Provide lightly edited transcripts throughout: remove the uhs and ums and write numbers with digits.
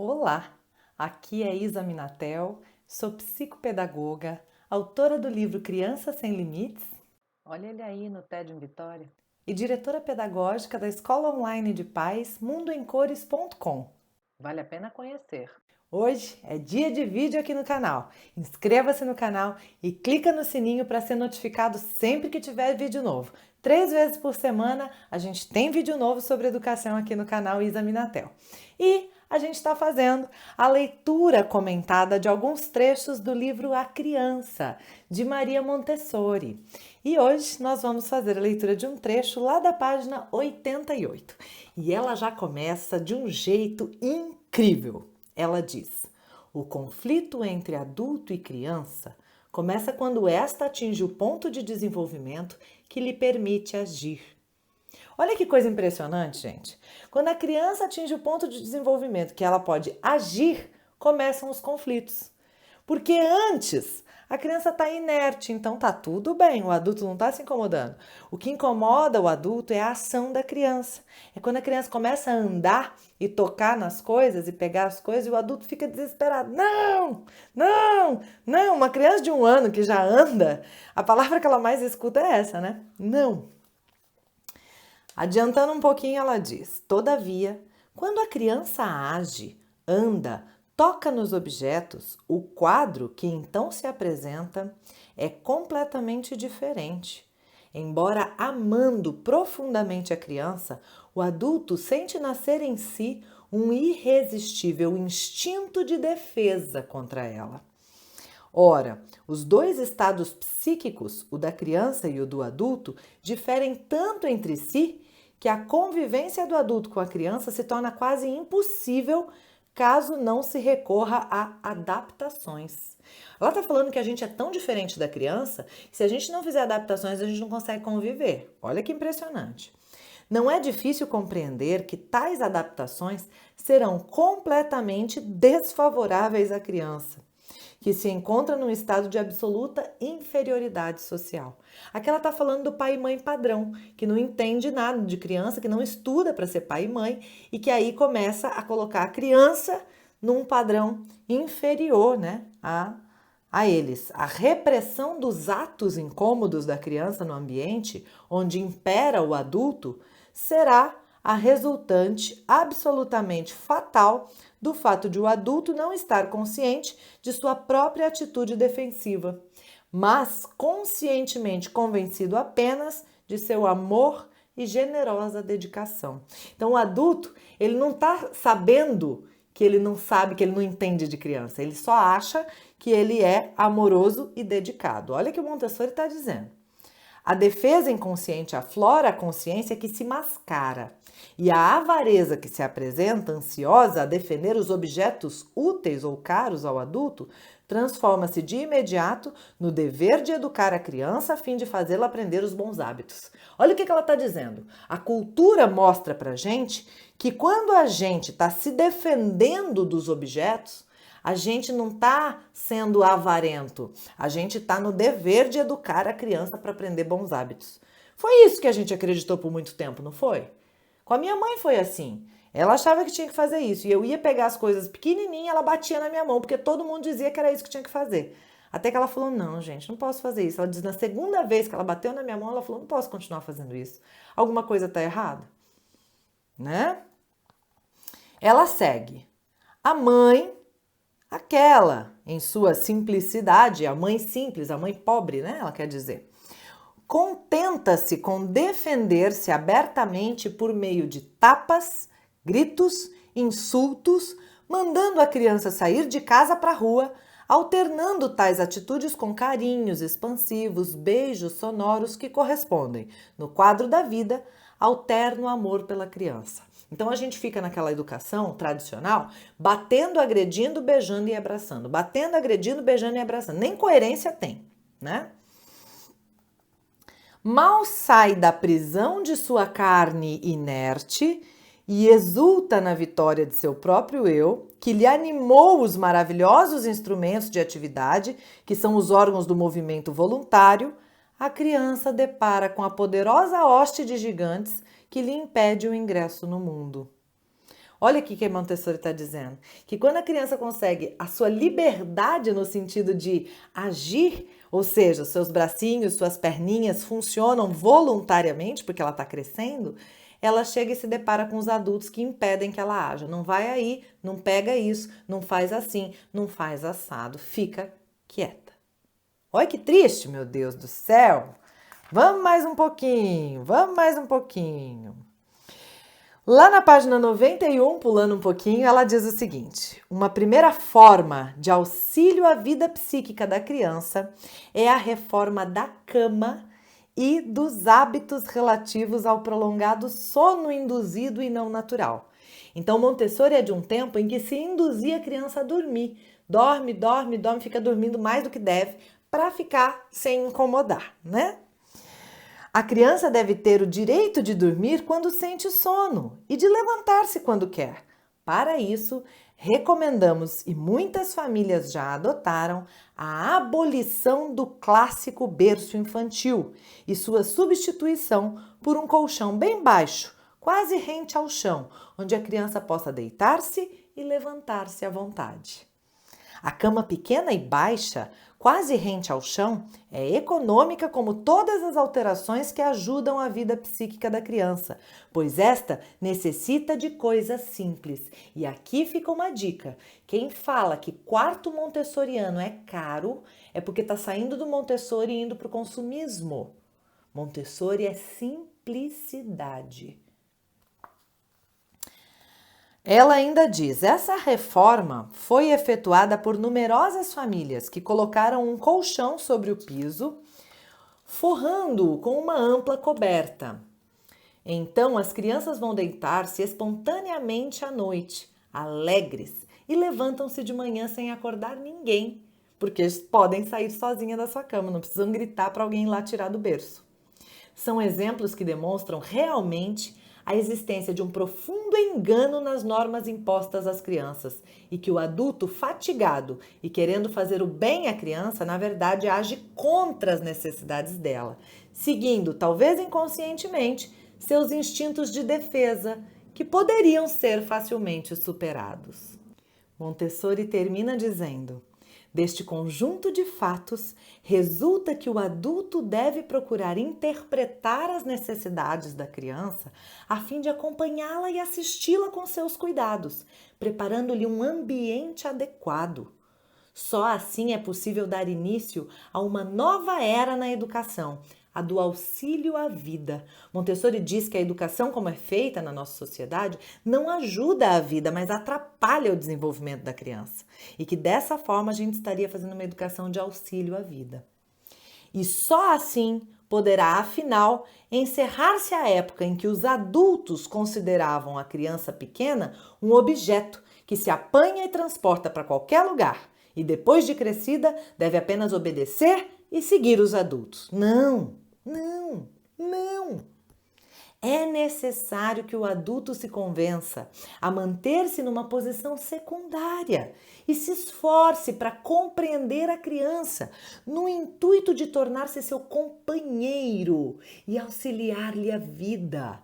Olá, aqui é Isa Minatel, sou psicopedagoga, autora do livro Criança Sem Limites, Olha ele aí no TED em Vitória. e diretora pedagógica da Escola Online de Paz mundoemcores.com. Vale a pena conhecer. Hoje é dia de vídeo aqui no canal. Inscreva-se no canal e clica no sininho para ser notificado sempre que tiver vídeo novo. 3 vezes por semana a gente tem vídeo novo sobre educação aqui no canal Isa Minatel. E a gente está fazendo a leitura comentada de alguns trechos do livro A Criança, de Maria Montessori. E hoje nós vamos fazer a leitura de um trecho lá da página 88. E ela já começa de um jeito incrível. Ela diz: o conflito entre adulto e criança começa quando esta atinge o ponto de desenvolvimento que lhe permite agir. Olha que coisa impressionante, gente. Quando a criança atinge o ponto de desenvolvimento que ela pode agir, começam os conflitos. Porque antes a criança está inerte, então tá tudo bem, o adulto não está se incomodando. O que incomoda o adulto é a ação da criança. É quando a criança começa a andar e tocar nas coisas e pegar as coisas e o adulto fica desesperado. Não, não, não. Uma criança de 1 ano que já anda, a palavra que ela mais escuta é essa, né? Não. Adiantando um pouquinho, ela diz: todavia, quando a criança age, anda, toca nos objetos, o quadro que então se apresenta é completamente diferente. Embora amando profundamente a criança, o adulto sente nascer em si um irresistível instinto de defesa contra ela. Ora, os dois estados psíquicos, o da criança e o do adulto, diferem tanto entre si que a convivência do adulto com a criança se torna quase impossível caso não se recorra a adaptações. Ela está falando que a gente é tão diferente da criança que se a gente não fizer adaptações, a gente não consegue conviver. Olha que impressionante. Não é difícil compreender que tais adaptações serão completamente desfavoráveis à criança, que se encontra num estado de absoluta inferioridade social. Aqui ela está falando do pai e mãe padrão, que não entende nada de criança, que não estuda para ser pai e mãe e que aí começa a colocar a criança num padrão inferior, né, a eles. A repressão dos atos incômodos da criança no ambiente onde impera o adulto será a resultante absolutamente fatal do fato de o adulto não estar consciente de sua própria atitude defensiva, mas conscientemente convencido apenas de seu amor e generosa dedicação. Então o adulto, ele não está sabendo que ele não sabe, que ele não entende de criança, ele só acha que ele é amoroso e dedicado. Olha o que o Montessori está dizendo. A defesa inconsciente aflora a consciência que se mascara, e a avareza que se apresenta ansiosa a defender os objetos úteis ou caros ao adulto transforma-se de imediato no dever de educar a criança a fim de fazê-la aprender os bons hábitos. Olha o que ela está dizendo. A cultura mostra para gente que quando a gente está se defendendo dos objetos, a gente não está sendo avarento, a gente está no dever de educar a criança para aprender bons hábitos. Foi isso que a gente acreditou por muito tempo, não foi? Com a minha mãe foi assim. Ela achava que tinha que fazer isso e eu ia pegar as coisas pequenininhas, ela batia na minha mão, porque todo mundo dizia que era isso que tinha que fazer. Até que ela falou: não, gente, não posso fazer isso. Ela diz: na segunda vez que ela bateu na minha mão, ela falou: não posso continuar fazendo isso. Alguma coisa está errada, né? Ela segue. A mãe, aquela, em sua simplicidade, a mãe simples, a mãe pobre, né? Ela quer dizer. Contenta-se com defender-se abertamente por meio de tapas, gritos, insultos, mandando a criança sair de casa para a rua, alternando tais atitudes com carinhos expansivos, beijos sonoros que correspondem, no quadro da vida, ao terno amor pela criança. Então a gente fica naquela educação tradicional, batendo, agredindo, beijando e abraçando. Batendo, agredindo, beijando e abraçando. Nem coerência tem, né? Mal sai da prisão de sua carne inerte e exulta na vitória de seu próprio eu, que lhe animou os maravilhosos instrumentos de atividade, que são os órgãos do movimento voluntário, a criança depara com a poderosa hoste de gigantes que lhe impede o ingresso no mundo. Olha o que a Montessori está dizendo, que quando a criança consegue a sua liberdade no sentido de agir, ou seja, seus bracinhos, suas perninhas funcionam voluntariamente porque ela está crescendo, ela chega e se depara com os adultos que impedem que ela haja. Não vai aí, não pega isso, não faz assim, não faz assado, fica quieta. Olha que triste, meu Deus do céu! Vamos mais um pouquinho, vamos mais um pouquinho. Lá na página 91, pulando um pouquinho, ela diz o seguinte: uma primeira forma de auxílio à vida psíquica da criança é a reforma da cama e dos hábitos relativos ao prolongado sono induzido e não natural. Então, Montessori é de um tempo em que se induzia a criança a dormir. Dorme, dorme, dorme, fica dormindo mais do que deve para ficar sem incomodar, né? A criança deve ter o direito de dormir quando sente sono e de levantar-se quando quer. Para isso, recomendamos, e muitas famílias já adotaram, a abolição do clássico berço infantil e sua substituição por um colchão bem baixo, quase rente ao chão, onde a criança possa deitar-se e levantar-se à vontade. A cama pequena e baixa, quase rente ao chão, é econômica como todas as alterações que ajudam a vida psíquica da criança, pois esta necessita de coisas simples. E aqui fica uma dica: quem fala que quarto montessoriano é caro é porque está saindo do Montessori e indo para o consumismo. Montessori é simplicidade. Ela ainda diz: essa reforma foi efetuada por numerosas famílias que colocaram um colchão sobre o piso, forrando-o com uma ampla coberta. Então as crianças vão deitar-se espontaneamente à noite, alegres, e levantam-se de manhã sem acordar ninguém, porque podem sair sozinhas da sua cama, não precisam gritar para alguém ir lá tirar do berço. São exemplos que demonstram realmente a existência de um profundo engano nas normas impostas às crianças e que o adulto fatigado e querendo fazer o bem à criança, na verdade, age contra as necessidades dela, seguindo, talvez inconscientemente, seus instintos de defesa, que poderiam ser facilmente superados. Montessori termina dizendo: deste conjunto de fatos, resulta que o adulto deve procurar interpretar as necessidades da criança a fim de acompanhá-la e assisti-la com seus cuidados, preparando-lhe um ambiente adequado. Só assim é possível dar início a uma nova era na educação, a do auxílio à vida. Montessori diz que a educação, como é feita na nossa sociedade, não ajuda a vida, mas atrapalha o desenvolvimento da criança. E que dessa forma a gente estaria fazendo uma educação de auxílio à vida. E só assim poderá, afinal, encerrar-se a época em que os adultos consideravam a criança pequena um objeto que se apanha e transporta para qualquer lugar e depois de crescida deve apenas obedecer e seguir os adultos. Não, não, não! É necessário que o adulto se convença a manter-se numa posição secundária e se esforce para compreender a criança, no intuito de tornar-se seu companheiro e auxiliar-lhe a vida.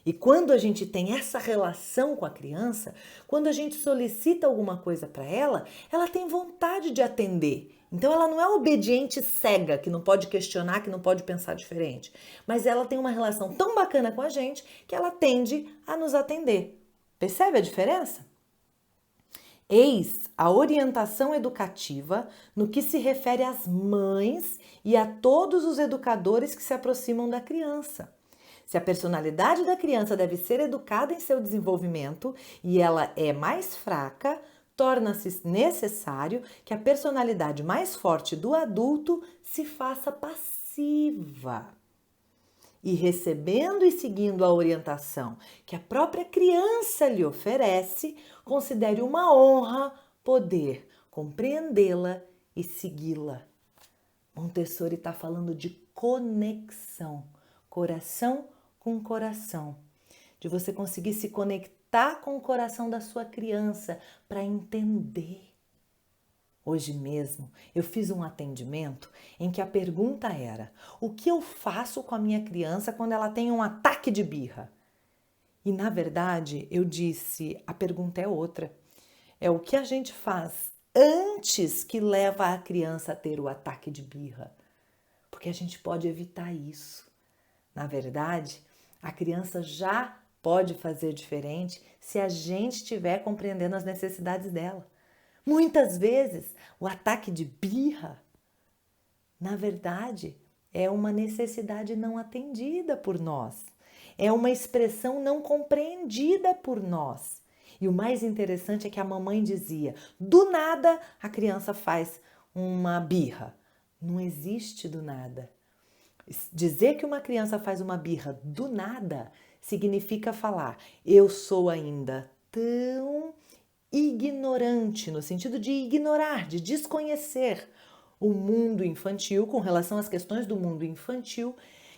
E quando a gente tem essa relação com a criança, quando a gente solicita alguma coisa para ela, ela tem vontade de atender. Então ela não é obediente cega, que não pode questionar, que não pode pensar diferente. Mas ela tem uma relação tão bacana com a gente que ela tende a nos atender. Percebe a diferença? Eis a orientação educativa no que se refere às mães e a todos os educadores que se aproximam da criança. Se a personalidade da criança deve ser educada em seu desenvolvimento e ela é mais fraca, torna-se necessário que a personalidade mais forte do adulto se faça passiva. E recebendo e seguindo a orientação que a própria criança lhe oferece, considere uma honra poder compreendê-la e segui-la. Montessori está falando de conexão, coração com coração, de você conseguir se conectar com o coração da sua criança para entender. Hoje mesmo eu fiz um atendimento em que a pergunta era: o que eu faço com a minha criança quando ela tem um ataque de birra? E na verdade, eu disse, a pergunta é outra. É o que a gente faz antes que leva a criança a ter o ataque de birra. Porque a gente pode evitar isso. Na verdade, a criança já pode fazer diferente se a gente estiver compreendendo as necessidades dela. Muitas vezes, o ataque de birra, na verdade, é uma necessidade não atendida por nós. É uma expressão não compreendida por nós. E o mais interessante é que a mamãe dizia, do nada a criança faz uma birra. Não existe do nada. Dizer que uma criança faz uma birra do nada significa falar, eu sou ainda tão ignorante, no sentido de ignorar, de desconhecer o mundo infantil com relação às questões do mundo infantil,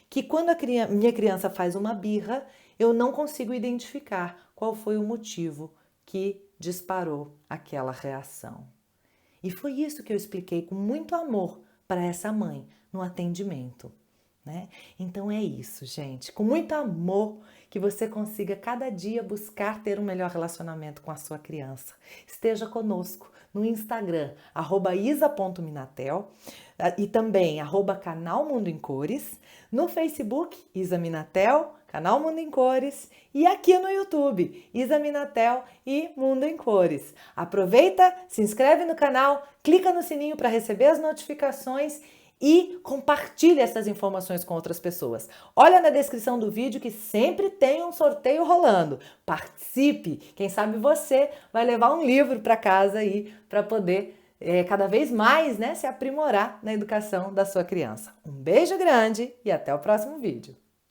que quando minha criança faz uma birra, eu não consigo identificar qual foi o motivo que disparou aquela reação. E foi isso que eu expliquei com muito amor para essa mãe no atendimento. Né? Então é isso, gente. Com muito amor que você consiga cada dia buscar ter um melhor relacionamento com a sua criança. Esteja conosco no Instagram, @isa.minatel e também @canal Mundo em Cores, no Facebook, Isa Minatel, Canal Mundo em Cores e aqui no YouTube, Isa Minatel e Mundo em Cores. Aproveita, se inscreve no canal, clica no sininho para receber as notificações e compartilhe essas informações com outras pessoas. Olha na descrição do vídeo que sempre tem um sorteio rolando. Participe! Quem sabe você vai levar um livro para casa aí para poder cada vez mais, né, se aprimorar na educação da sua criança. Um beijo grande e até o próximo vídeo.